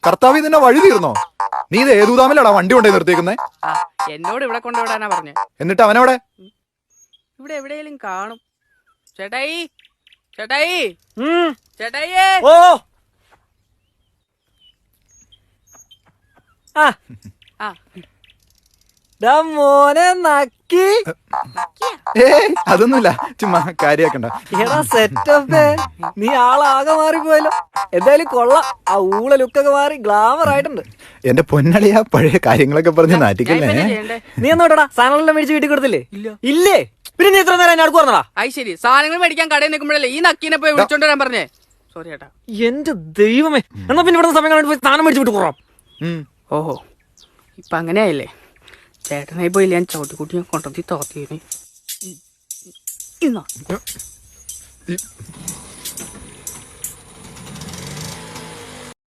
കർത്താവ് ഇതിന്റെ വഴി തീർന്നോ? നീ ഇത് ഏതൂതാമിലാടാ വണ്ടി കൊണ്ടേ നിർത്തിയേക്കുന്നേ? എന്നോട് ഇവിടെ കൊണ്ടുവിടാനാ പറഞ്ഞേ. എന്നിട്ട് അവനവിടെ? ഇവിടെ എവിടെയെങ്കിലും കാണും. ചേട്ടായി, ചേട്ടായി, ചേട്ടായി. ഓ മോനെ നക്കി. അതൊന്നുമില്ല, ചുമ്മാ കാര്യാക്കണ്ട. എടാ സെറ്റപ്പ്, നീ ആളാകെ മാറിപ്പോയല്ലോ. എന്തായാലും കൊള്ളാം, ആ ഊള ലുക്കൊക്കെ മാറി ഗ്ലാമർ ആയിട്ടുണ്ട്. എന്റെ പൊന്നളിയാ, പഴയ കാര്യങ്ങളൊക്കെ പറഞ്ഞ് നാറ്റിക്കല്ലേ. നീ എന്നോട്ടാ സാധനങ്ങളെല്ലാം മേടിച്ച് വീട്ടിൽ കൊടുത്തില്ലേ? ഇല്ലേ? പിന്നെ നീ എത്ര നേരം എന്നെ അടുക്ക് പറഞ്ഞടാ? അത് ശരി, സാധനങ്ങൾ മേടിക്കാൻ കടയിൽ നിൽക്കുമ്പോഴല്ലേ ഈ നക്കീനെ പോയി വിളിച്ചോണ്ട് വരാൻ പറഞ്ഞേ. സോറി ചേട്ടാ. എന്റെ ദൈവമേ, എന്നാ പിന്നെ ഇവിടെ സമയം കണ്ടിട്ട് പോയി സാധനം മേടിച്ച് വിട്ട് കുറവാം. ഓഹോ, ഇപ്പൊ അങ്ങനെയായില്ലേ? ചേട്ടനായി പോയില്ല, ഞാൻ ചവിട്ടിക്കുട്ടി കൊണ്ടുവത്തി തോത്തിയെ.